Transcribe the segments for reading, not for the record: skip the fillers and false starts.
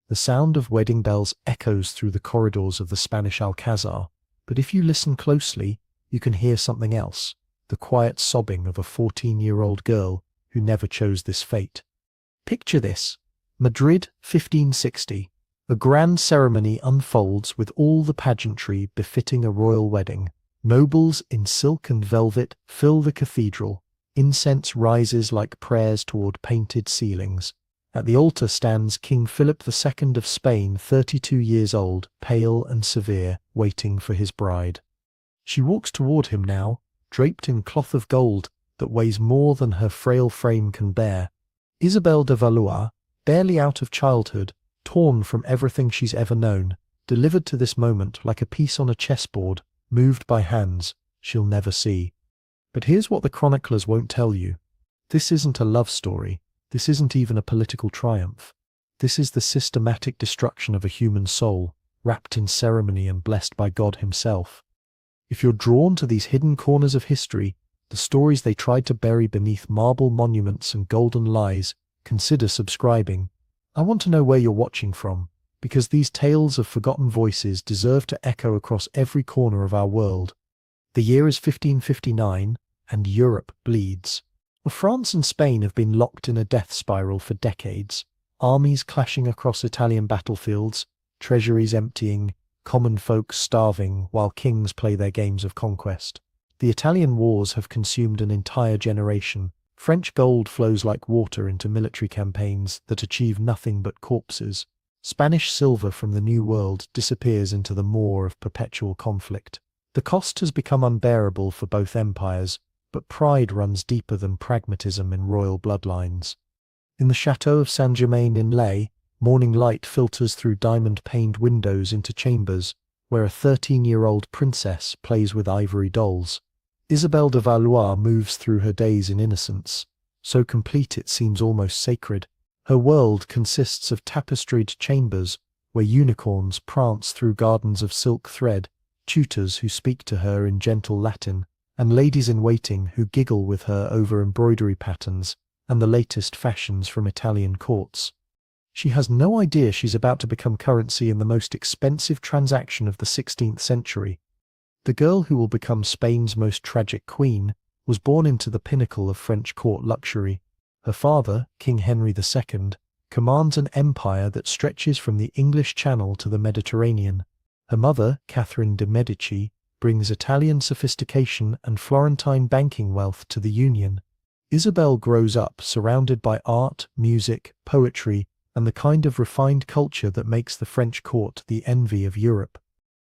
The sound of wedding bells echoes through the corridors of the Spanish Alcazar, but if you listen closely, you can hear something else, the quiet sobbing of a 14-year-old girl who never chose this fate. Picture this: Madrid, 1560. A grand ceremony unfolds with all the pageantry befitting a royal wedding. Nobles in silk and velvet fill the cathedral. Incense rises like prayers toward painted ceilings. At the altar stands King Philip II of Spain, 32 years old, pale and severe, waiting for his bride. She walks toward him now, draped in cloth of gold that weighs more than her frail frame can bear. Isabel de Valois, barely out of childhood, torn from everything she's ever known, delivered to this moment like a piece on a chessboard, moved by hands she'll never see. But here's what the chroniclers won't tell you. This isn't a love story. This isn't even a political triumph. This is the systematic destruction of a human soul, wrapped in ceremony and blessed by God himself. If you're drawn to these hidden corners of history, the stories they tried to bury beneath marble monuments and golden lies, consider subscribing. I want to know where you're watching from, because these tales of forgotten voices deserve to echo across every corner of our world. The year is 1559, and Europe bleeds. France and Spain have been locked in a death spiral for decades. Armies clashing across Italian battlefields, treasuries emptying, common folk starving while kings play their games of conquest. The Italian wars have consumed an entire generation. French gold flows like water into military campaigns that achieve nothing but corpses. Spanish silver from the New World disappears into the maw of perpetual conflict. The cost has become unbearable for both empires, but pride runs deeper than pragmatism in royal bloodlines. In the chateau of Saint-Germain-en-Laye, morning light filters through diamond-paned windows into chambers where a 13-year-old princess plays with ivory dolls. Isabel de Valois moves through her days in innocence, so complete it seems almost sacred. Her world consists of tapestried chambers where unicorns prance through gardens of silk thread, tutors who speak to her in gentle Latin, and ladies-in-waiting who giggle with her over embroidery patterns and the latest fashions from Italian courts. She has no idea she's about to become currency in the most expensive transaction of the 16th century. The girl who will become Spain's most tragic queen was born into the pinnacle of French court luxury. Her father, King Henry II, commands an empire that stretches from the English Channel to the Mediterranean. Her mother, Catherine de' Medici, brings Italian sophistication and Florentine banking wealth to the Union. Isabel grows up surrounded by art, music, poetry, and the kind of refined culture that makes the French court the envy of Europe.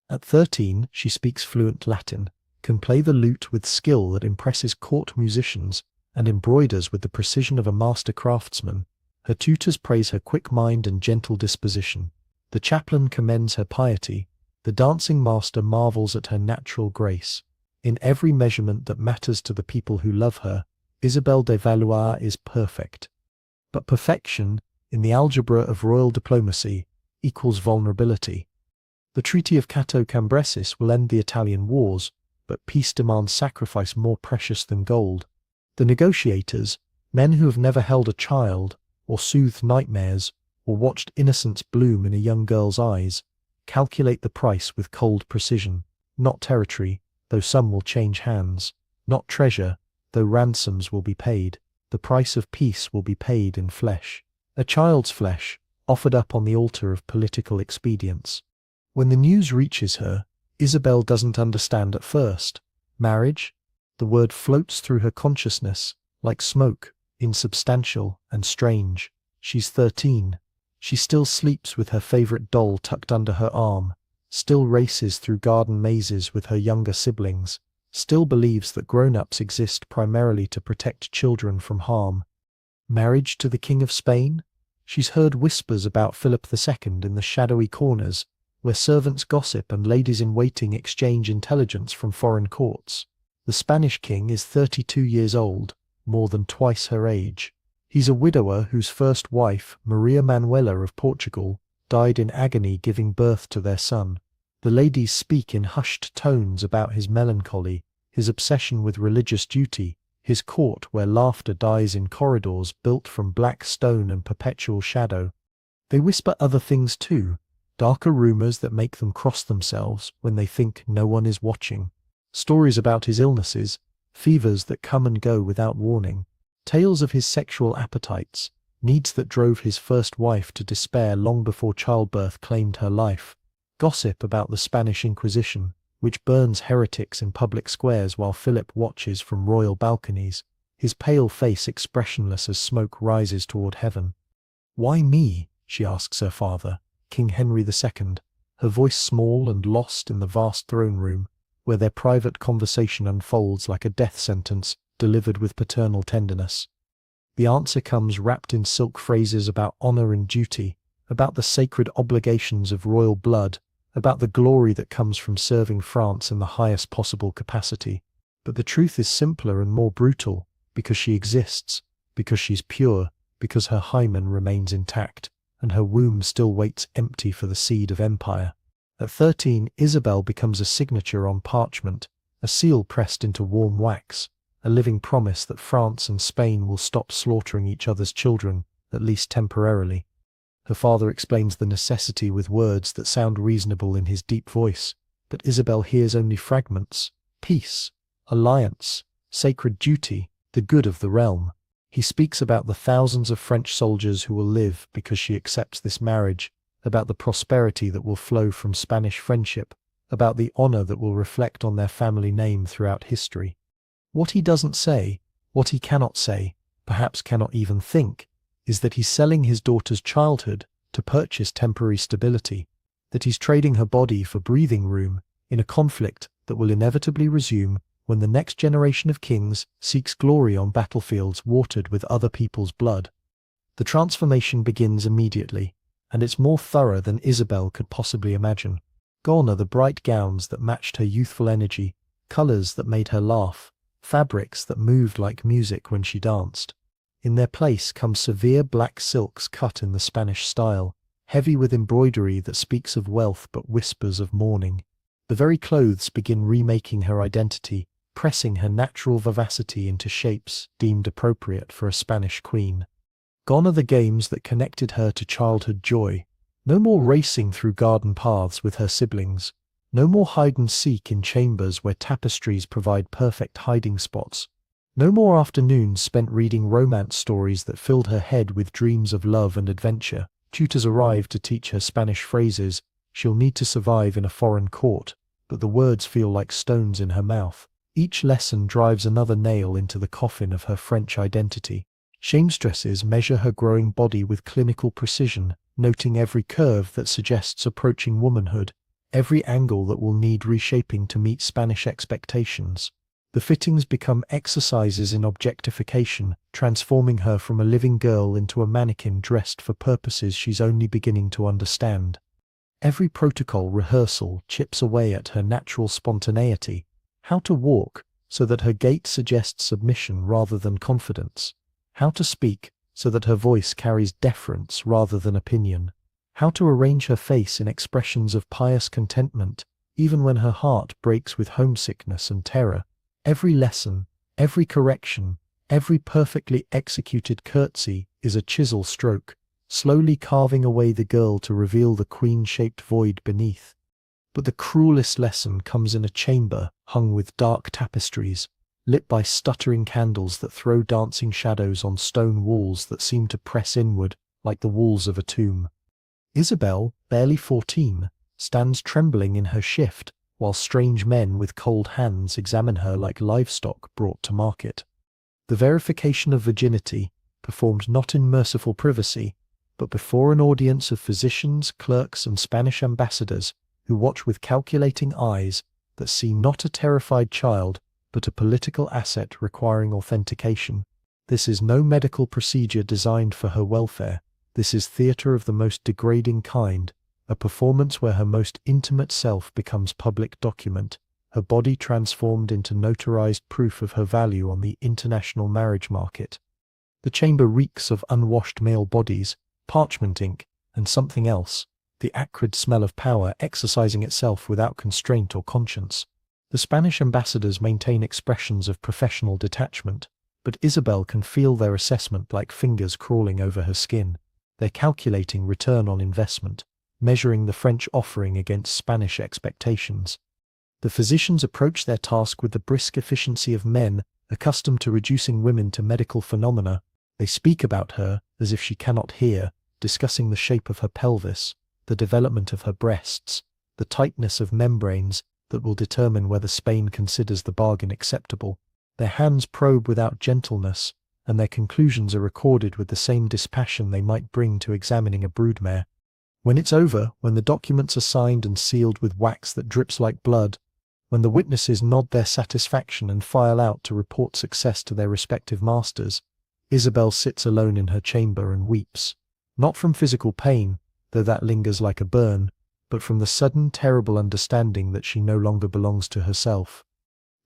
At 13, she speaks fluent Latin, can play the lute with skill that impresses court musicians, and embroiders with the precision of a master craftsman. Her tutors praise her quick mind and gentle disposition. The chaplain commends her piety. The dancing master marvels at her natural grace. In every measurement that matters to the people who love her, Isabel de Valois is perfect. But perfection, in the algebra of royal diplomacy, equals vulnerability. The Treaty of Cato Cambresis will end the Italian wars, but peace demands sacrifice more precious than gold. The negotiators, men who have never held a child, or soothed nightmares, or watched innocence bloom in a young girl's eyes, calculate the price with cold precision. Not territory, though some will change hands. Not treasure, though ransoms will be paid. The price of peace will be paid in flesh. A child's flesh, offered up on the altar of political expedience. When the news reaches her, Isabel doesn't understand at first. Marriage? The word floats through her consciousness, like smoke, insubstantial and strange. She's 13. She still sleeps with her favorite doll tucked under her arm, still races through garden mazes with her younger siblings, still believes that grown-ups exist primarily to protect children from harm. Marriage to the King of Spain? She's heard whispers about Philip II in the shadowy corners, where servants gossip and ladies-in-waiting exchange intelligence from foreign courts. The Spanish king is 32 years old, more than twice her age. He's a widower whose first wife, Maria Manuela of Portugal, died in agony giving birth to their son. The ladies speak in hushed tones about his melancholy, his obsession with religious duty, his court where laughter dies in corridors built from black stone and perpetual shadow. They whisper other things too, darker rumors that make them cross themselves when they think no one is watching. Stories about his illnesses, fevers that come and go without warning, tales of his sexual appetites, needs that drove his first wife to despair long before childbirth claimed her life, gossip about the Spanish Inquisition, which burns heretics in public squares while Philip watches from royal balconies, his pale face expressionless as smoke rises toward heaven. "Why me?" she asks her father, King Henry II, her voice small and lost in the vast throne room, where their private conversation unfolds like a death sentence delivered with paternal tenderness. The answer comes wrapped in silk phrases about honor and duty, about the sacred obligations of royal blood, about the glory that comes from serving France in the highest possible capacity. But the truth is simpler and more brutal, because she exists, because she's pure, because her hymen remains intact, and her womb still waits empty for the seed of empire. At 13, Isabel becomes a signature on parchment, a seal pressed into warm wax, a living promise that France and Spain will stop slaughtering each other's children, at least temporarily. Her father explains the necessity with words that sound reasonable in his deep voice, but Isabel hears only fragments: peace, alliance, sacred duty, the good of the realm. He speaks about the thousands of French soldiers who will live because she accepts this marriage, about the prosperity that will flow from Spanish friendship, about the honor that will reflect on their family name throughout history. What he doesn't say, what he cannot say, perhaps cannot even think, is that he's selling his daughter's childhood to purchase temporary stability, that he's trading her body for breathing room in a conflict that will inevitably resume when the next generation of kings seeks glory on battlefields watered with other people's blood. The transformation begins immediately, and it's more thorough than Isabel could possibly imagine. Gone are the bright gowns that matched her youthful energy, colors that made her laugh, fabrics that moved like music when she danced. In their place come severe black silks cut in the Spanish style, heavy with embroidery that speaks of wealth but whispers of mourning. The very clothes begin remaking her identity, pressing her natural vivacity into shapes deemed appropriate for a Spanish queen. Gone are the games that connected her to childhood joy. No more racing through garden paths with her siblings. No more hide-and-seek in chambers where tapestries provide perfect hiding spots. No more afternoons spent reading romance stories that filled her head with dreams of love and adventure. Tutors arrive to teach her Spanish phrases she'll need to survive in a foreign court, but the words feel like stones in her mouth. Each lesson drives another nail into the coffin of her French identity. Seamstresses measure her growing body with clinical precision, noting every curve that suggests approaching womanhood, every angle that will need reshaping to meet Spanish expectations. The fittings become exercises in objectification, transforming her from a living girl into a mannequin dressed for purposes she's only beginning to understand. Every protocol rehearsal chips away at her natural spontaneity. How to walk so that her gait suggests submission rather than confidence. How to speak so that her voice carries deference rather than opinion. How to arrange her face in expressions of pious contentment, even when her heart breaks with homesickness and terror. Every lesson, every correction, every perfectly executed curtsy is a chisel stroke, slowly carving away the girl to reveal the queen-shaped void beneath. But the cruelest lesson comes in a chamber hung with dark tapestries, lit by stuttering candles that throw dancing shadows on stone walls that seem to press inward like the walls of a tomb. Isabel, barely 14, stands trembling in her shift, while strange men with cold hands examine her like livestock brought to market. The verification of virginity, performed not in merciful privacy, but before an audience of physicians, clerks, and Spanish ambassadors, who watch with calculating eyes that see not a terrified child, but a political asset requiring authentication. This is no medical procedure designed for her welfare. This is theatre of the most degrading kind, a performance where her most intimate self becomes public document, her body transformed into notarized proof of her value on the international marriage market. The chamber reeks of unwashed male bodies, parchment ink, and something else, the acrid smell of power exercising itself without constraint or conscience. The Spanish ambassadors maintain expressions of professional detachment, but Isabel can feel their assessment like fingers crawling over her skin. They're calculating return on investment, measuring the French offering against Spanish expectations. The physicians approach their task with the brisk efficiency of men accustomed to reducing women to medical phenomena. They speak about her as if she cannot hear, discussing the shape of her pelvis, the development of her breasts, the tightness of membranes that will determine whether Spain considers the bargain acceptable. Their hands probe without gentleness, and their conclusions are recorded with the same dispassion they might bring to examining a broodmare. When it's over, when the documents are signed and sealed with wax that drips like blood, when the witnesses nod their satisfaction and file out to report success to their respective masters, Isabel sits alone in her chamber and weeps, not from physical pain, though that lingers like a burn, but from the sudden, terrible understanding that she no longer belongs to herself.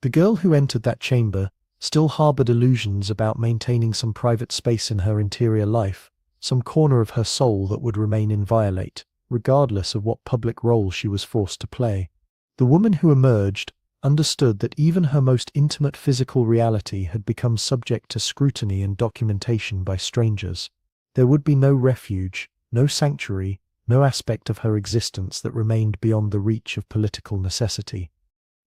The girl who entered that chamber still harbored illusions about maintaining some private space in her interior life, some corner of her soul that would remain inviolate, regardless of what public role she was forced to play. The woman who emerged understood that even her most intimate physical reality had become subject to scrutiny and documentation by strangers. There would be no refuge, no sanctuary, no aspect of her existence that remained beyond the reach of political necessity.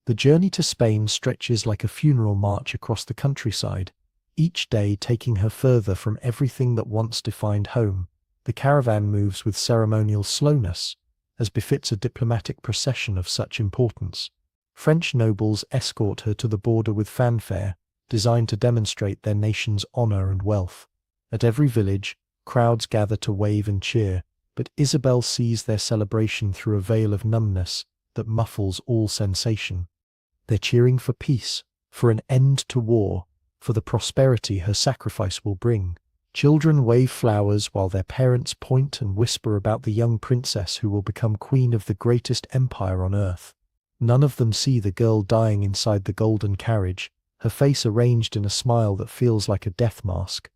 The journey to Spain stretches like a funeral march across the countryside, each day taking her further from everything that once defined home. The caravan moves with ceremonial slowness, as befits a diplomatic procession of such importance. French nobles escort her to the border with fanfare, designed to demonstrate their nation's honor and wealth. At every village, crowds gather to wave and cheer, but Isabel sees their celebration through a veil of numbness that muffles all sensation. They're cheering for peace, for an end to war, for the prosperity her sacrifice will bring. Children wave flowers while their parents point and whisper about the young princess who will become queen of the greatest empire on earth. None of them see the girl dying inside the golden carriage, her face arranged in a smile that feels like a death mask.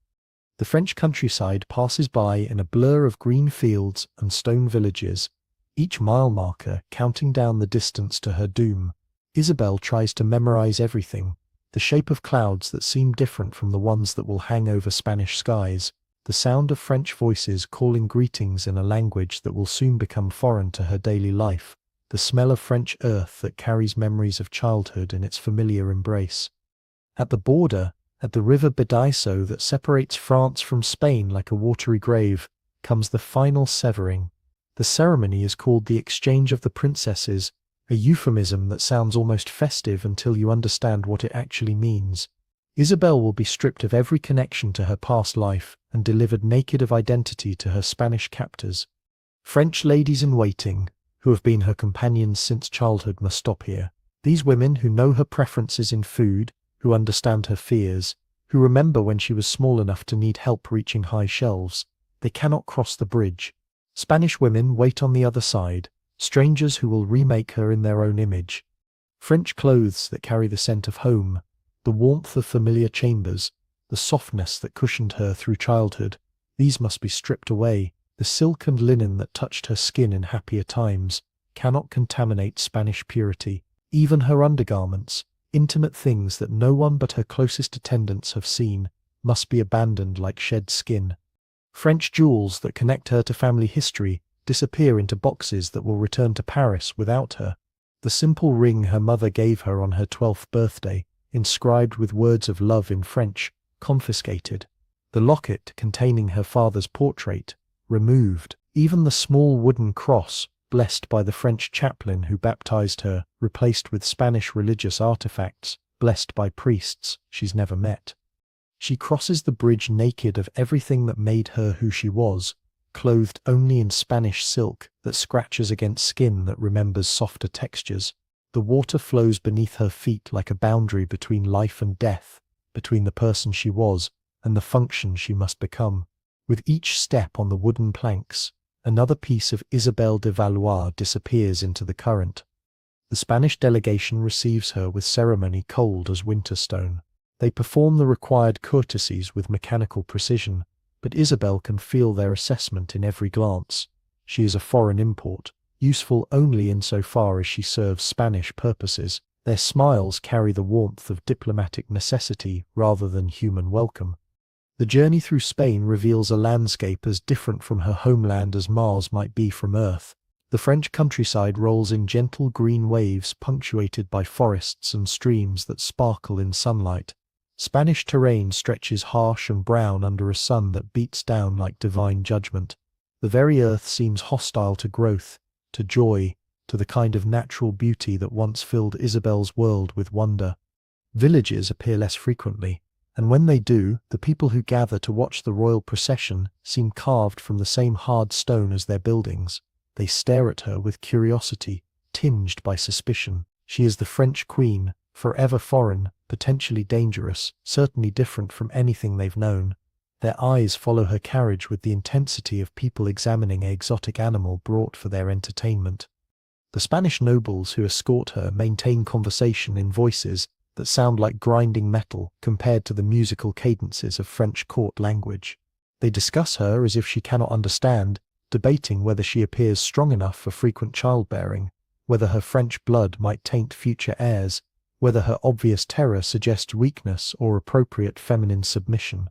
The French countryside passes by in a blur of green fields and stone villages, each mile marker counting down the distance to her doom. Isabel tries to memorize everything, the shape of clouds that seem different from the ones that will hang over Spanish skies, the sound of French voices calling greetings in a language that will soon become foreign to her daily life, the smell of French earth that carries memories of childhood in its familiar embrace. At the border, at the river Bidaiso that separates France from Spain like a watery grave, comes the final severing. The ceremony is called the Exchange of the Princesses, a euphemism that sounds almost festive until you understand what it actually means. Isabel will be stripped of every connection to her past life and delivered naked of identity to her Spanish captors. French ladies-in-waiting, who have been her companions since childhood, must stop here. These women who know her preferences in food, who understand her fears, who remember when she was small enough to need help reaching high shelves, they cannot cross the bridge. Spanish women wait on the other side, strangers who will remake her in their own image. French clothes that carry the scent of home, the warmth of familiar chambers, the softness that cushioned her through childhood, these must be stripped away. The silk and linen that touched her skin in happier times cannot contaminate Spanish purity. Even her undergarments, intimate things that no one but her closest attendants have seen, must be abandoned like shed skin. French jewels that connect her to family history disappear into boxes that will return to Paris without her. The simple ring her mother gave her on her 12th birthday, inscribed with words of love in French, confiscated. The locket containing her father's portrait, removed. Even the small wooden cross, blessed by the French chaplain who baptized her, replaced with Spanish religious artifacts, blessed by priests she's never met. She crosses the bridge naked of everything that made her who she was, clothed only in Spanish silk that scratches against skin that remembers softer textures. The water flows beneath her feet like a boundary between life and death, between the person she was and the function she must become. With each step on the wooden planks, another piece of Isabel de Valois disappears into the current. The Spanish delegation receives her with ceremony cold as winter stone. They perform the required courtesies with mechanical precision, but Isabel can feel their assessment in every glance. She is a foreign import, useful only insofar as she serves Spanish purposes. Their smiles carry the warmth of diplomatic necessity rather than human welcome. The journey through Spain reveals a landscape as different from her homeland as Mars might be from Earth. The French countryside rolls in gentle green waves punctuated by forests and streams that sparkle in sunlight. Spanish terrain stretches harsh and brown under a sun that beats down like divine judgment. The very earth seems hostile to growth, to joy, to the kind of natural beauty that once filled Isabel's world with wonder. Villages appear less frequently, and when they do, the people who gather to watch the royal procession seem carved from the same hard stone as their buildings. They stare at her with curiosity, tinged by suspicion. She is the French queen, forever foreign, potentially dangerous, certainly different from anything they've known. Their eyes follow her carriage with the intensity of people examining an exotic animal brought for their entertainment. The Spanish nobles who escort her maintain conversation in voices that sound like grinding metal compared to the musical cadences of French court language. They discuss her as if she cannot understand, debating whether she appears strong enough for frequent childbearing, whether her French blood might taint future heirs, whether her obvious terror suggests weakness or appropriate feminine submission.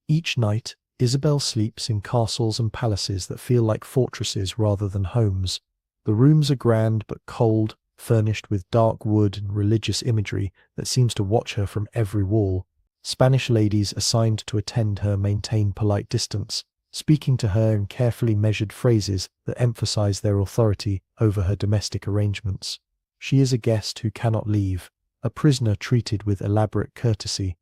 Each night, Isabel sleeps in castles and palaces that feel like fortresses rather than homes. The rooms are grand but cold, furnished with dark wood and religious imagery that seems to watch her from every wall. Spanish ladies assigned to attend her maintain polite distance, speaking to her in carefully measured phrases that emphasize their authority over her domestic arrangements. She is a guest who cannot leave, a prisoner treated with elaborate courtesy.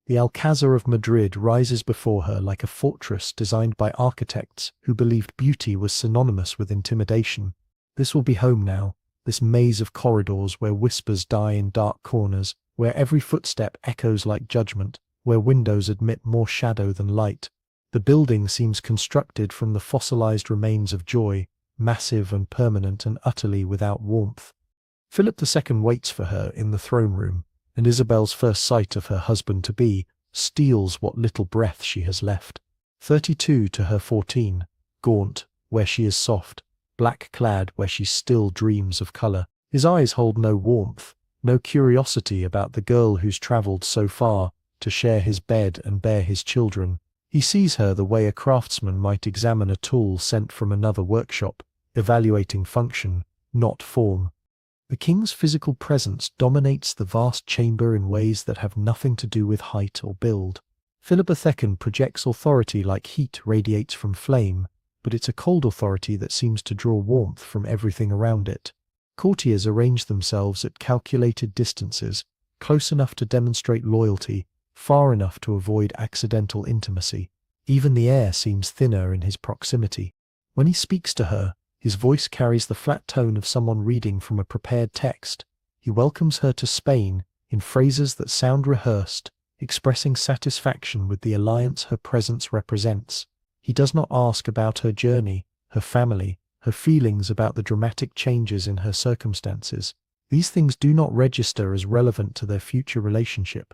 The Alcázar of Madrid rises before her like a fortress designed by architects who believed beauty was synonymous with intimidation. This will be home now, this maze of corridors where whispers die in dark corners, where every footstep echoes like judgment, where windows admit more shadow than light. The building seems constructed from the fossilized remains of joy, massive and permanent and utterly without warmth. Philip II waits for her in the throne room, and Isabel's first sight of her husband-to-be steals what little breath she has left. 32 to her 14, gaunt, where she is soft, black-clad where she still dreams of colour. His eyes hold no warmth, no curiosity about the girl who's travelled so far to share his bed and bear his children. He sees her the way a craftsman might examine a tool sent from another workshop, evaluating function, not form. The king's physical presence dominates the vast chamber in ways that have nothing to do with height or build. Philip II projects authority like heat radiates from flame, but it's a cold authority that seems to draw warmth from everything around it. Courtiers arrange themselves at calculated distances, close enough to demonstrate loyalty, far enough to avoid accidental intimacy. Even the air seems thinner in his proximity. When he speaks to her, his voice carries the flat tone of someone reading from a prepared text. He welcomes her to Spain in phrases that sound rehearsed, expressing satisfaction with the alliance her presence represents. He does not ask about her journey, her family, her feelings about the dramatic changes in her circumstances. These things do not register as relevant to their future relationship.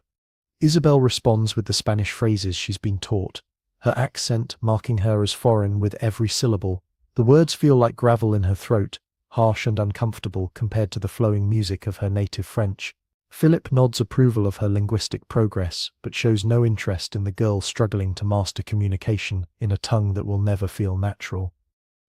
Isabel responds with the Spanish phrases she's been taught, her accent marking her as foreign with every syllable. The words feel like gravel in her throat, harsh and uncomfortable compared to the flowing music of her native French. Philip nods approval of her linguistic progress, but shows no interest in the girl struggling to master communication in a tongue that will never feel natural.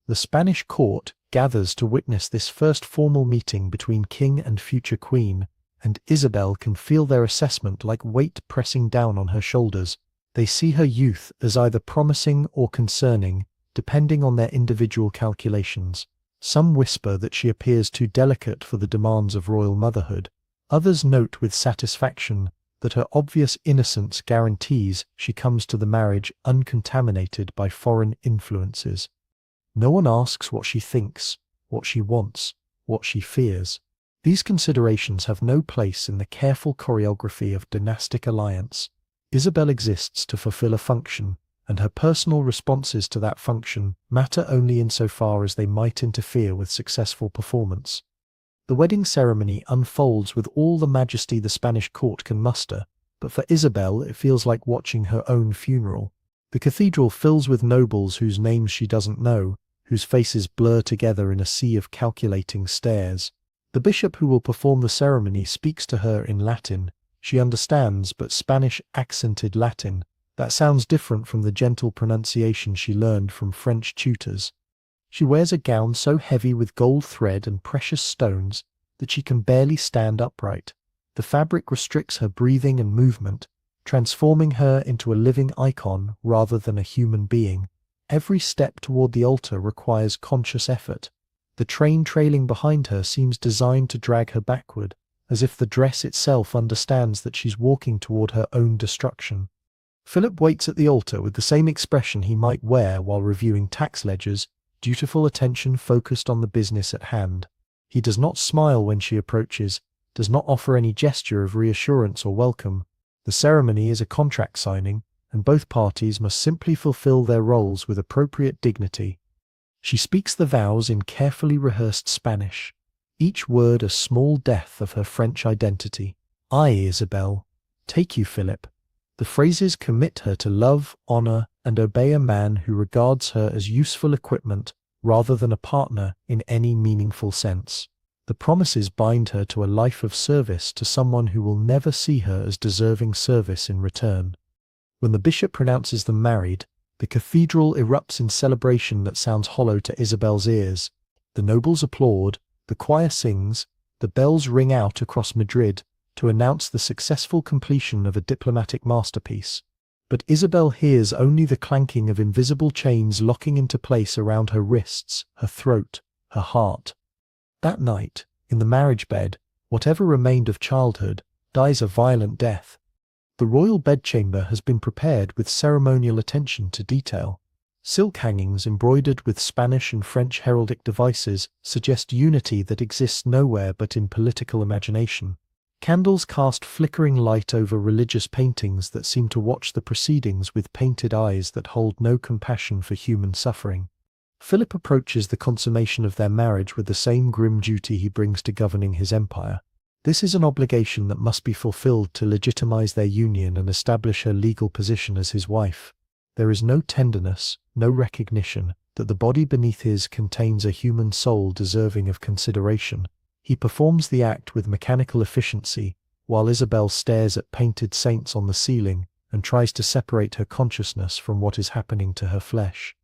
The Spanish court gathers to witness this first formal meeting between king and future queen, and Isabel can feel their assessment like weight pressing down on her shoulders. They see her youth as either promising or concerning, depending on their individual calculations. Some whisper that she appears too delicate for the demands of royal motherhood. Others note with satisfaction that her obvious innocence guarantees she comes to the marriage uncontaminated by foreign influences. No one asks what she thinks, what she wants, what she fears. These considerations have no place in the careful choreography of dynastic alliance. Isabel exists to fulfill a function, and her personal responses to that function matter only insofar as they might interfere with successful performance. The wedding ceremony unfolds with all the majesty the Spanish court can muster, but for Isabel it feels like watching her own funeral. The cathedral fills with nobles whose names she doesn't know, whose faces blur together in a sea of calculating stares. The bishop who will perform the ceremony speaks to her in Latin. She understands, but Spanish accented Latin, That sounds different from the gentle pronunciation she learned from French tutors. She wears a gown so heavy with gold thread and precious stones that she can barely stand upright. The fabric restricts her breathing and movement, transforming her into a living icon rather than a human being. Every step toward the altar requires conscious effort. The train trailing behind her seems designed to drag her backward, as if the dress itself understands that she's walking toward her own destruction. Philip waits at the altar with the same expression he might wear while reviewing tax ledgers, dutiful attention focused on the business at hand. He does not smile when she approaches, does not offer any gesture of reassurance or welcome. The ceremony is a contract signing, and both parties must simply fulfill their roles with appropriate dignity. She speaks the vows in carefully rehearsed Spanish, each word a small death of her French identity. I, Isabel, take you, Philip. The phrases commit her to love, honor, and obey a man who regards her as useful equipment rather than a partner in any meaningful sense. The promises bind her to a life of service to someone who will never see her as deserving service in return. When the bishop pronounces them married, the cathedral erupts in celebration that sounds hollow to Isabel's ears. The nobles applaud, the choir sings, the bells ring out across Madrid to announce the successful completion of a diplomatic masterpiece. But Isabel hears only the clanking of invisible chains locking into place around her wrists, her throat, her heart. That night, in the marriage bed, whatever remained of childhood dies a violent death. The royal bedchamber has been prepared with ceremonial attention to detail. Silk hangings embroidered with Spanish and French heraldic devices suggest unity that exists nowhere but in political imagination. Candles cast flickering light over religious paintings that seem to watch the proceedings with painted eyes that hold no compassion for human suffering. Philip approaches the consummation of their marriage with the same grim duty he brings to governing his empire. This is an obligation that must be fulfilled to legitimize their union and establish her legal position as his wife. There is no tenderness, no recognition that the body beneath his contains a human soul deserving of consideration. He performs the act with mechanical efficiency, while Isabel stares at painted saints on the ceiling and tries to separate her consciousness from what is happening to her flesh.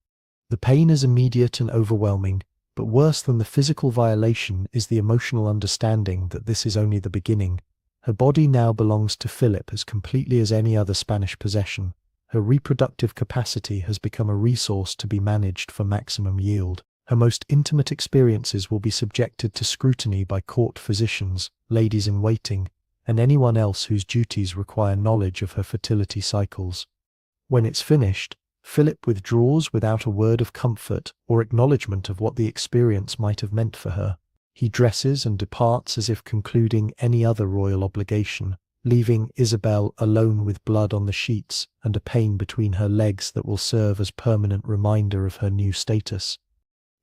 The pain is immediate and overwhelming, but worse than the physical violation is the emotional understanding that this is only the beginning. Her body now belongs to Philip as completely as any other Spanish possession. Her reproductive capacity has become a resource to be managed for maximum yield. Her most intimate experiences will be subjected to scrutiny by court physicians, ladies-in-waiting, and anyone else whose duties require knowledge of her fertility cycles. When it's finished, Philip withdraws without a word of comfort or acknowledgement of what the experience might have meant for her. He dresses and departs as if concluding any other royal obligation, leaving Isabel alone with blood on the sheets and a pain between her legs that will serve as permanent reminder of her new status.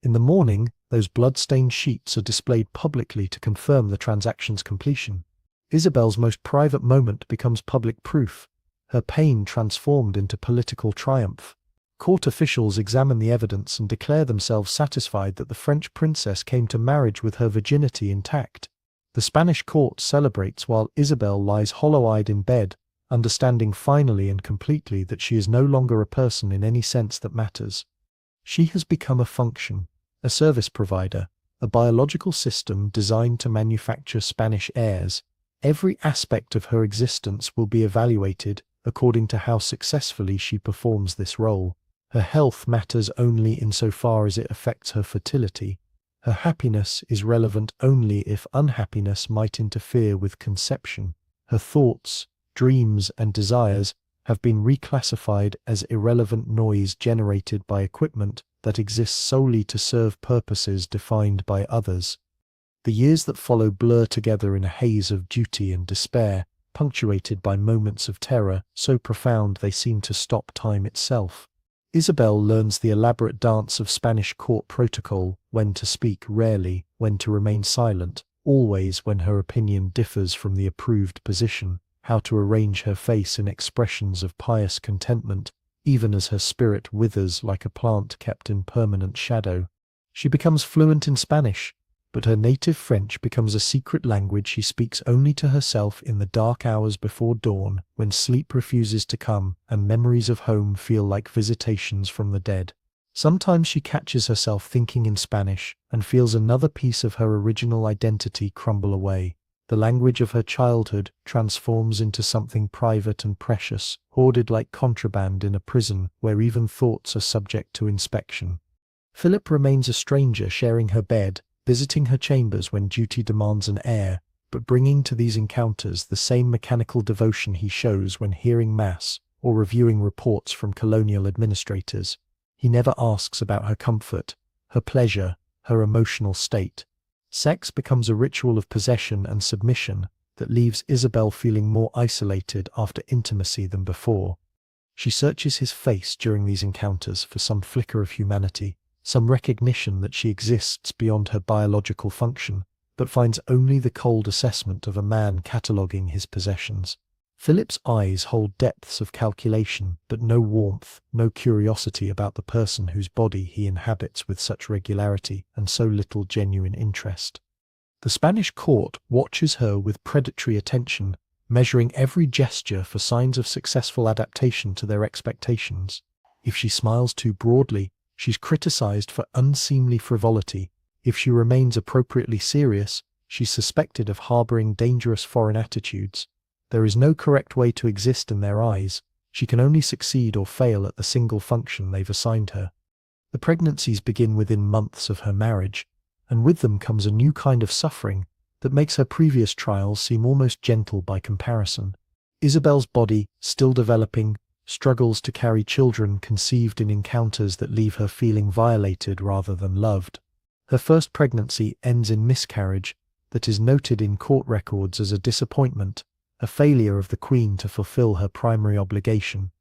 In the morning, those blood-stained sheets are displayed publicly to confirm the transaction's completion. Isabel's most private moment becomes public proof, her pain transformed into political triumph. Court officials examine the evidence and declare themselves satisfied that the French princess came to marriage with her virginity intact. The Spanish court celebrates while Isabel lies hollow-eyed in bed, understanding finally and completely that she is no longer a person in any sense that matters. She has become a function, a service provider, a biological system designed to manufacture Spanish heirs. Every aspect of her existence will be evaluated according to how successfully she performs this role. Her health matters only insofar as it affects her fertility. Her happiness is relevant only if unhappiness might interfere with conception. Her thoughts, dreams, and desires have been reclassified as irrelevant noise generated by equipment that exists solely to serve purposes defined by others. The years that follow blur together in a haze of duty and despair, punctuated by moments of terror so profound they seem to stop time itself. Isabel learns the elaborate dance of Spanish court protocol, when to speak rarely, when to remain silent, always when her opinion differs from the approved position, how to arrange her face in expressions of pious contentment, even as her spirit withers like a plant kept in permanent shadow. She becomes fluent in Spanish, but her native French becomes a secret language she speaks only to herself in the dark hours before dawn, when sleep refuses to come and memories of home feel like visitations from the dead. Sometimes she catches herself thinking in Spanish and feels another piece of her original identity crumble away. The language of her childhood transforms into something private and precious, hoarded like contraband in a prison where even thoughts are subject to inspection. Philip remains a stranger, sharing her bed, visiting her chambers when duty demands an heir, but bringing to these encounters the same mechanical devotion he shows when hearing mass or reviewing reports from colonial administrators. He never asks about her comfort, her pleasure, her emotional state. Sex becomes a ritual of possession and submission that leaves Isabel feeling more isolated after intimacy than before. She searches his face during these encounters for some flicker of humanity, some recognition that she exists beyond her biological function, but finds only the cold assessment of a man cataloguing his possessions. Philip's eyes hold depths of calculation, but no warmth, no curiosity about the person whose body he inhabits with such regularity and so little genuine interest. The Spanish court watches her with predatory attention, measuring every gesture for signs of successful adaptation to their expectations. If she smiles too broadly, she's criticized for unseemly frivolity. If she remains appropriately serious, she's suspected of harboring dangerous foreign attitudes. There is no correct way to exist in their eyes. She can only succeed or fail at the single function they've assigned her. The pregnancies begin within months of her marriage, and with them comes a new kind of suffering that makes her previous trials seem almost gentle by comparison. Isabel's body, still developing, struggles to carry children conceived in encounters that leave her feeling violated rather than loved. Her first pregnancy ends in miscarriage that is noted in court records as a disappointment, a failure of the Queen to fulfill her primary obligation.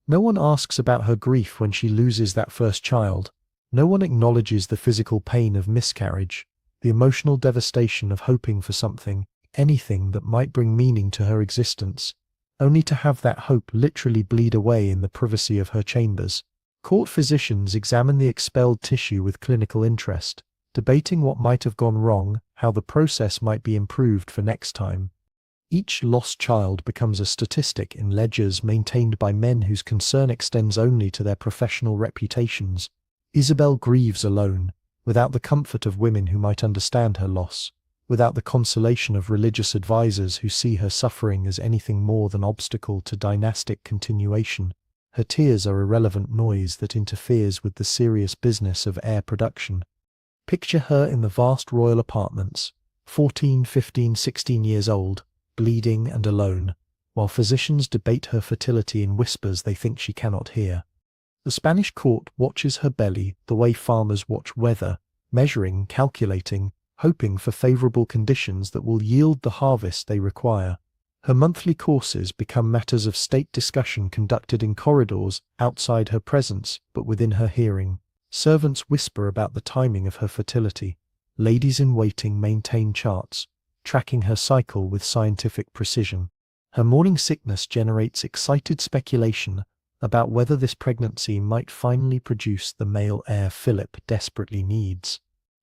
No one asks about her grief when she loses that first child. No one acknowledges the physical pain of miscarriage, the emotional devastation of hoping for something, anything that might bring meaning to her existence, only to have that hope literally bleed away in the privacy of her chambers. Court physicians examine the expelled tissue with clinical interest, debating what might have gone wrong, how the process might be improved for next time. Each lost child becomes a statistic in ledgers maintained by men whose concern extends only to their professional reputations. Isabel grieves alone, without the comfort of women who might understand her loss, without the consolation of religious advisors who see her suffering as anything more than obstacle to dynastic continuation. Her tears are irrelevant noise that interferes with the serious business of heir production. Picture her in the vast royal apartments, 14, 15, 16 years old, bleeding and alone, while physicians debate her fertility in whispers they think she cannot hear. The Spanish court watches her belly the way farmers watch weather, measuring, calculating, hoping for favorable conditions that will yield the harvest they require. Her monthly courses become matters of state discussion conducted in corridors outside her presence but within her hearing. Servants whisper about the timing of her fertility. Ladies in waiting maintain charts, tracking her cycle with scientific precision. Her morning sickness generates excited speculation about whether this pregnancy might finally produce the male heir Philip desperately needs.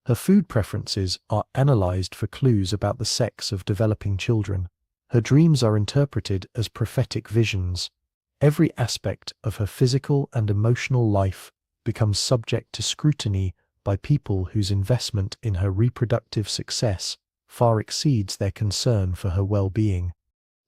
Her food preferences are analyzed for clues about the sex of developing children. Her dreams are interpreted as prophetic visions. Every aspect of her physical and emotional life becomes subject to scrutiny by people whose investment in her reproductive success far exceeds their concern for her well-being.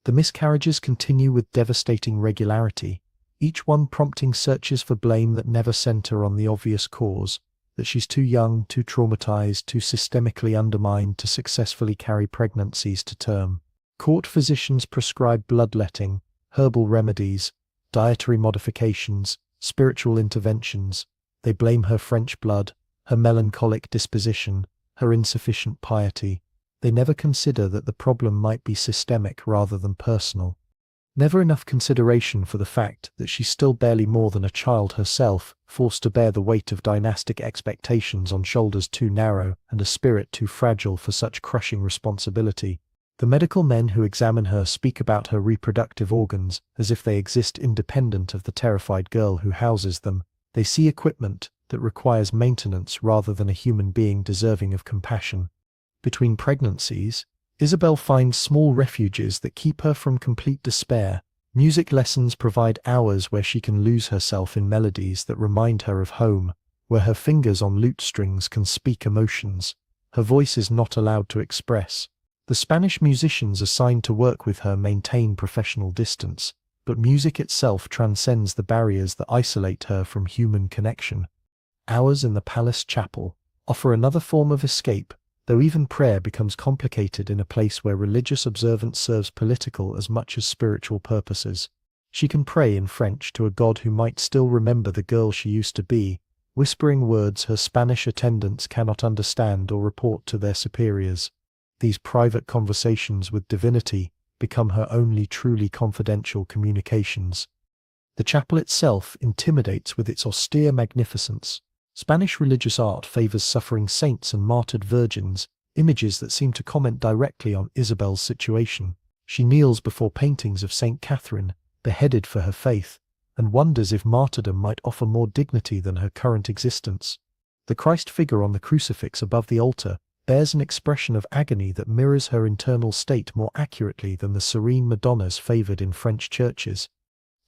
The miscarriages continue with devastating regularity, each one prompting searches for blame that never center on the obvious cause, that she's too young, too traumatized, too systemically undermined to successfully carry pregnancies to term. Court physicians prescribe bloodletting, herbal remedies, dietary modifications, spiritual interventions. They blame her French blood, her melancholic disposition, her insufficient piety. They never consider that the problem might be systemic rather than personal. Never enough consideration for the fact that she's still barely more than a child herself, forced to bear the weight of dynastic expectations on shoulders too narrow and a spirit too fragile for such crushing responsibility. The medical men who examine her speak about her reproductive organs as if they exist independent of the terrified girl who houses them. They see equipment that requires maintenance rather than a human being deserving of compassion. Between pregnancies, Isabel finds small refuges that keep her from complete despair. Music lessons provide hours where she can lose herself in melodies that remind her of home, where her fingers on lute strings can speak emotions her voice is not allowed to express. The Spanish musicians assigned to work with her maintain professional distance, but music itself transcends the barriers that isolate her from human connection. Hours in the palace chapel offer another form of escape, though even prayer becomes complicated in a place where religious observance serves political as much as spiritual purposes. She can pray in French to a God who might still remember the girl she used to be, whispering words her Spanish attendants cannot understand or report to their superiors. These private conversations with divinity become her only truly confidential communications. The chapel itself intimidates with its austere magnificence. Spanish religious art favors suffering saints and martyred virgins, images that seem to comment directly on Isabel's situation. She kneels before paintings of Saint Catherine, beheaded for her faith, and wonders if martyrdom might offer more dignity than her current existence. The Christ figure on the crucifix above the altar bears an expression of agony that mirrors her internal state more accurately than the serene Madonnas favored in French churches.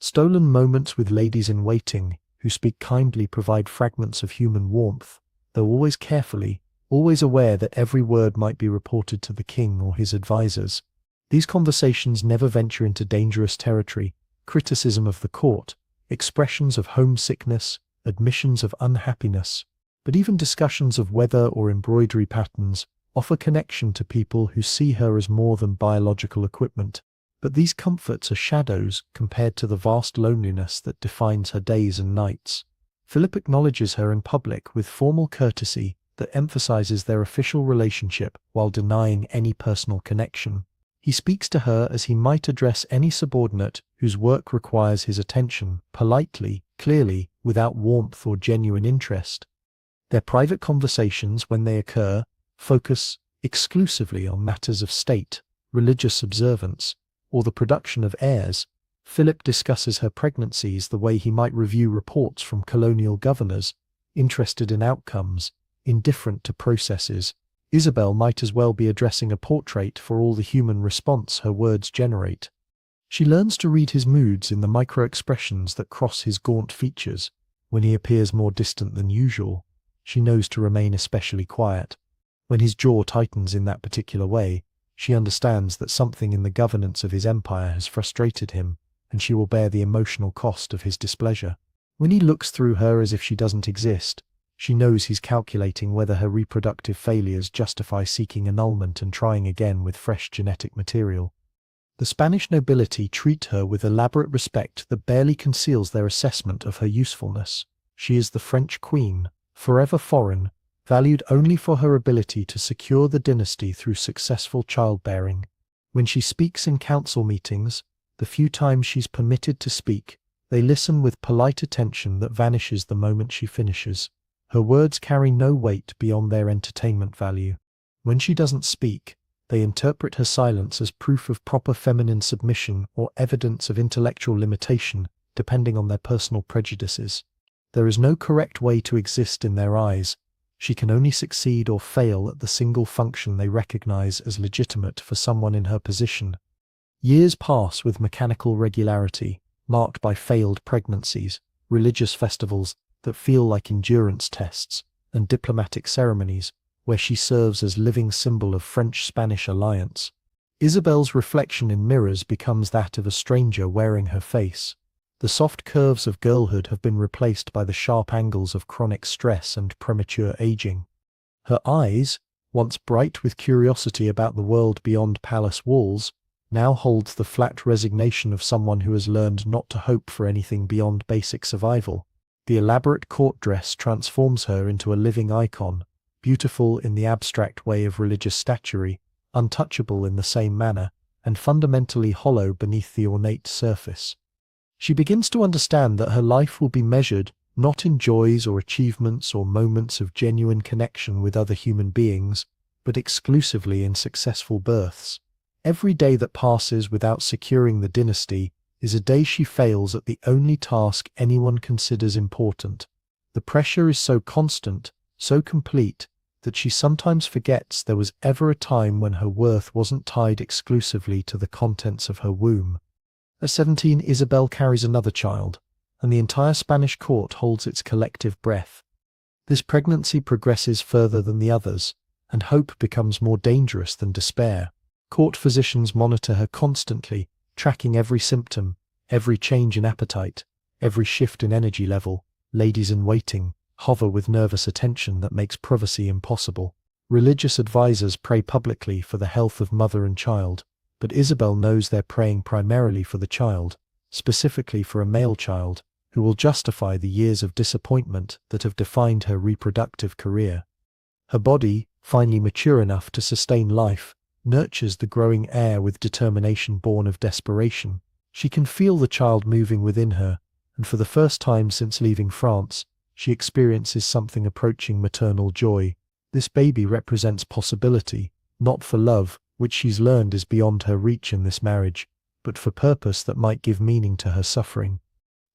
Stolen moments with ladies in waiting, who speak kindly, provide fragments of human warmth, though always carefully, always aware that every word might be reported to the king or his advisers. These conversations never venture into dangerous territory, criticism of the court, expressions of homesickness, admissions of unhappiness, but even discussions of weather or embroidery patterns offer connection to people who see her as more than biological equipment. But these comforts are shadows compared to the vast loneliness that defines her days and nights. Philip acknowledges her in public with formal courtesy that emphasizes their official relationship while denying any personal connection. He speaks to her as he might address any subordinate whose work requires his attention, politely, clearly, without warmth or genuine interest. Their private conversations, when they occur, focus exclusively on matters of state, religious observance, or the production of heirs. Philip discusses her pregnancies the way he might review reports from colonial governors, interested in outcomes, indifferent to processes. Isabel might as well be addressing a portrait for all the human response her words generate. She learns to read his moods in the micro-expressions that cross his gaunt features. When he appears more distant than usual, she knows to remain especially quiet. When his jaw tightens in that particular way, she understands that something in the governance of his empire has frustrated him, and she will bear the emotional cost of his displeasure. When he looks through her as if she doesn't exist, she knows he's calculating whether her reproductive failures justify seeking annulment and trying again with fresh genetic material. The Spanish nobility treat her with elaborate respect that barely conceals their assessment of her usefulness. She is the French queen, forever foreign, valued only for her ability to secure the dynasty through successful childbearing. When she speaks in council meetings, the few times she's permitted to speak, they listen with polite attention that vanishes the moment she finishes. Her words carry no weight beyond their entertainment value. When she doesn't speak, they interpret her silence as proof of proper feminine submission or evidence of intellectual limitation, depending on their personal prejudices. There is no correct way to exist in their eyes. She can only succeed or fail at the single function they recognize as legitimate for someone in her position. Years pass with mechanical regularity, marked by failed pregnancies, religious festivals that feel like endurance tests, and diplomatic ceremonies where she serves as living symbol of French-Spanish alliance. Isabel's reflection in mirrors becomes that of a stranger wearing her face. The soft curves of girlhood have been replaced by the sharp angles of chronic stress and premature aging. Her eyes, once bright with curiosity about the world beyond palace walls, now holds the flat resignation of someone who has learned not to hope for anything beyond basic survival. The elaborate court dress transforms her into a living icon, beautiful in the abstract way of religious statuary, untouchable in the same manner, and fundamentally hollow beneath the ornate surface. She begins to understand that her life will be measured not in joys or achievements or moments of genuine connection with other human beings, but exclusively in successful births. Every day that passes without securing the dynasty is a day she fails at the only task anyone considers important. The pressure is so constant, so complete, that she sometimes forgets there was ever a time when her worth wasn't tied exclusively to the contents of her womb. At 17, Isabel carries another child, and the entire Spanish court holds its collective breath. This pregnancy progresses further than the others, and hope becomes more dangerous than despair. Court physicians monitor her constantly, tracking every symptom, every change in appetite, every shift in energy level. Ladies in waiting hover with nervous attention that makes privacy impossible. Religious advisors pray publicly for the health of mother and child, but Isabel knows they're praying primarily for the child, specifically for a male child, who will justify the years of disappointment that have defined her reproductive career. Her body, finally mature enough to sustain life, nurtures the growing heir with determination born of desperation. She can feel the child moving within her, and for the first time since leaving France, she experiences something approaching maternal joy. This baby represents possibility, not for love, which she's learned is beyond her reach in this marriage, but for purpose that might give meaning to her suffering.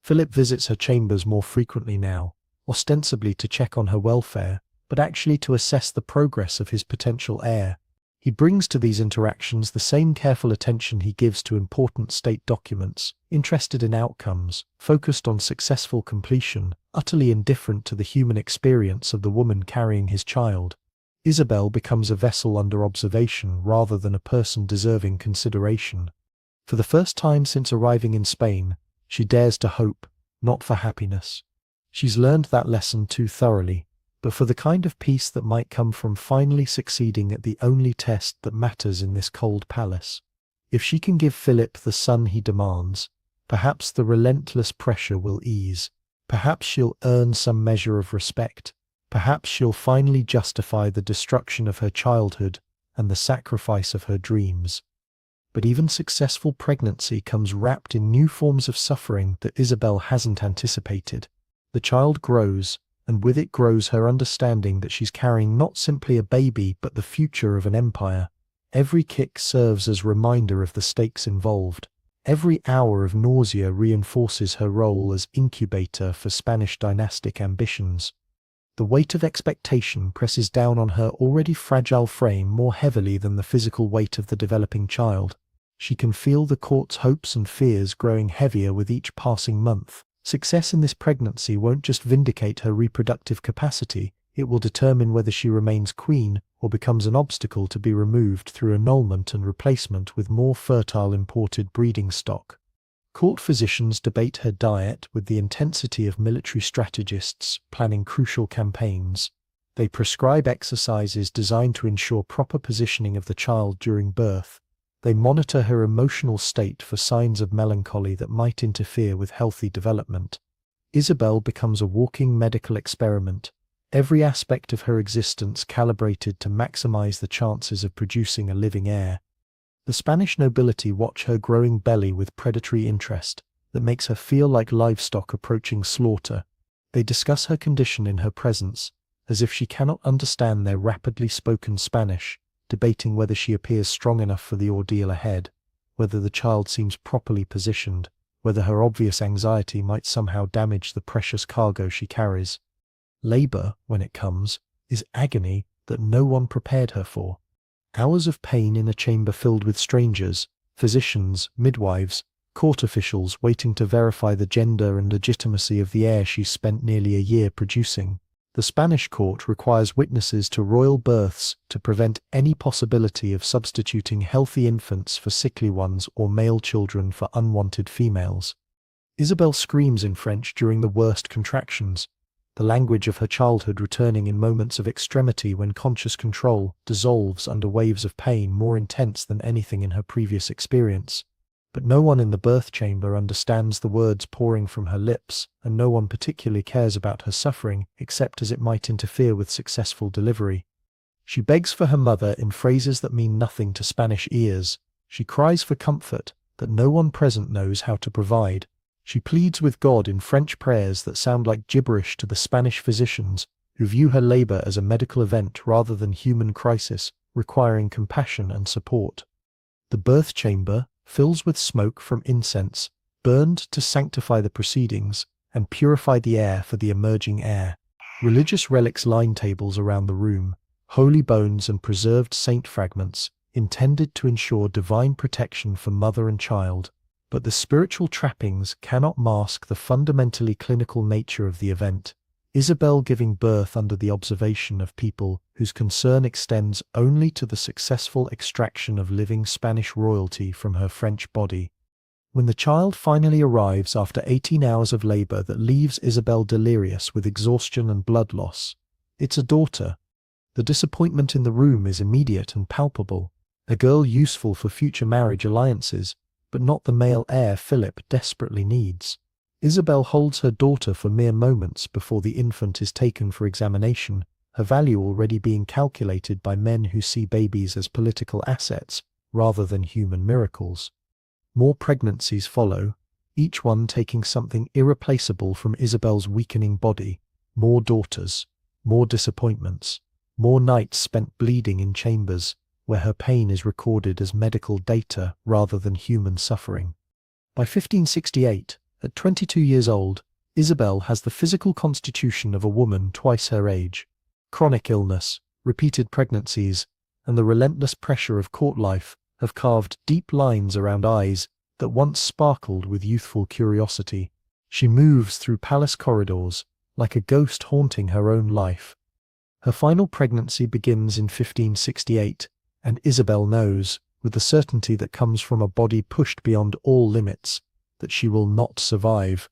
Philip visits her chambers more frequently now, ostensibly to check on her welfare, but actually to assess the progress of his potential heir. He brings to these interactions the same careful attention he gives to important state documents, interested in outcomes, focused on successful completion, utterly indifferent to the human experience of the woman carrying his child. Isabel becomes a vessel under observation rather than a person deserving consideration. For the first time since arriving in Spain, she dares to hope, not for happiness. She's learned that lesson too thoroughly, but for the kind of peace that might come from finally succeeding at the only test that matters in this cold palace. If she can give Philip the son he demands, perhaps the relentless pressure will ease. Perhaps she'll earn some measure of respect. Perhaps she'll finally justify the destruction of her childhood and the sacrifice of her dreams. But even successful pregnancy comes wrapped in new forms of suffering that Isabel hasn't anticipated. The child grows, and with it grows her understanding that she's carrying not simply a baby but the future of an empire. Every kick serves as a reminder of the stakes involved. Every hour of nausea reinforces her role as incubator for Spanish dynastic ambitions. The weight of expectation presses down on her already fragile frame more heavily than the physical weight of the developing child. She can feel the court's hopes and fears growing heavier with each passing month. Success in this pregnancy won't just vindicate her reproductive capacity, it will determine whether she remains queen or becomes an obstacle to be removed through annulment and replacement with more fertile imported breeding stock. Court physicians debate her diet with the intensity of military strategists planning crucial campaigns. They prescribe exercises designed to ensure proper positioning of the child during birth. They monitor her emotional state for signs of melancholy that might interfere with healthy development. Isabel becomes a walking medical experiment, every aspect of her existence calibrated to maximize the chances of producing a living heir. The Spanish nobility watch her growing belly with predatory interest that makes her feel like livestock approaching slaughter. They discuss her condition in her presence, as if she cannot understand their rapidly spoken Spanish, debating whether she appears strong enough for the ordeal ahead, whether the child seems properly positioned, whether her obvious anxiety might somehow damage the precious cargo she carries. Labor, when it comes, is agony that no one prepared her for. Hours of pain in a chamber filled with strangers, physicians, midwives, court officials waiting to verify the gender and legitimacy of the heir she's spent nearly a year producing. The Spanish court requires witnesses to royal births to prevent any possibility of substituting healthy infants for sickly ones or male children for unwanted females. Isabel screams in French during the worst contractions, the language of her childhood returning in moments of extremity when conscious control dissolves under waves of pain more intense than anything in her previous experience. But no one in the birth chamber understands the words pouring from her lips, and no one particularly cares about her suffering except as it might interfere with successful delivery. She begs for her mother in phrases that mean nothing to Spanish ears. She cries for comfort that no one present knows how to provide. She pleads with God in French prayers that sound like gibberish to the Spanish physicians, who view her labor as a medical event rather than human crisis, requiring compassion and support. The birth chamber fills with smoke from incense, burned to sanctify the proceedings and purify the air for the emerging heir. Religious relics line tables around the room, holy bones and preserved saint fragments, intended to ensure divine protection for mother and child. But the spiritual trappings cannot mask the fundamentally clinical nature of the event. Isabel giving birth under the observation of people whose concern extends only to the successful extraction of living Spanish royalty from her French body. When the child finally arrives after 18 hours of labor that leaves Isabel delirious with exhaustion and blood loss, it's a daughter. The disappointment in the room is immediate and palpable. A girl useful for future marriage alliances, but not the male heir Philip desperately needs. Isabel holds her daughter for mere moments before the infant is taken for examination, her value already being calculated by men who see babies as political assets rather than human miracles. More pregnancies follow, each one taking something irreplaceable from Isabel's weakening body. More daughters, more disappointments, more nights spent bleeding in chambers, where her pain is recorded as medical data rather than human suffering. By 1568, at 22 years old, Isabel has the physical constitution of a woman twice her age. Chronic illness, repeated pregnancies, and the relentless pressure of court life have carved deep lines around eyes that once sparkled with youthful curiosity. She moves through palace corridors, like a ghost haunting her own life. Her final pregnancy begins in 1568, and Isabel knows, with the certainty that comes from a body pushed beyond all limits, that she will not survive.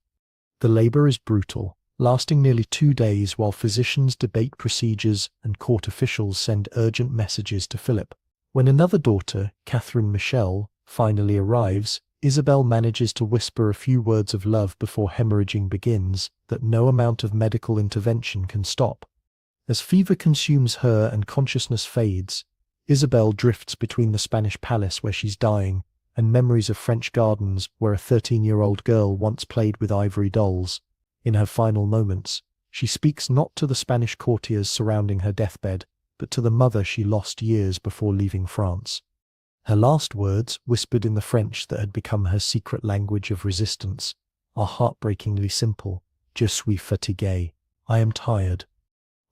The labor is brutal, lasting nearly 2 days while physicians debate procedures and court officials send urgent messages to Philip. When another daughter, Catherine Michelle, finally arrives, Isabel manages to whisper a few words of love before hemorrhaging begins that no amount of medical intervention can stop. As fever consumes her and consciousness fades, Isabel drifts between the Spanish palace where she's dying and memories of French gardens where a 13-year-old girl once played with ivory dolls. In her final moments, she speaks not to the Spanish courtiers surrounding her deathbed, but to the mother she lost years before leaving France. Her last words, whispered in the French that had become her secret language of resistance, are heartbreakingly simple. Je suis fatiguée. I am tired.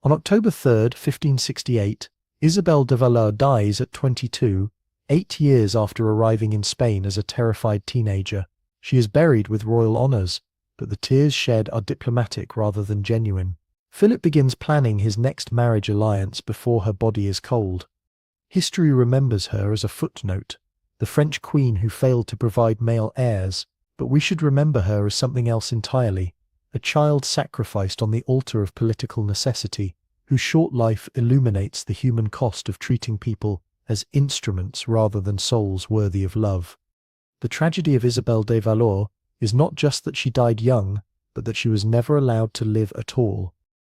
On October 3rd, 1568, Isabel de Valois dies at 22, 8 years after arriving in Spain as a terrified teenager. She is buried with royal honours, but the tears shed are diplomatic rather than genuine. Philip begins planning his next marriage alliance before her body is cold. History remembers her as a footnote, the French queen who failed to provide male heirs, but we should remember her as something else entirely, a child sacrificed on the altar of political necessity, whose short life illuminates the human cost of treating people as instruments rather than souls worthy of love. The tragedy of Isabel de Valois is not just that she died young, but that she was never allowed to live at all.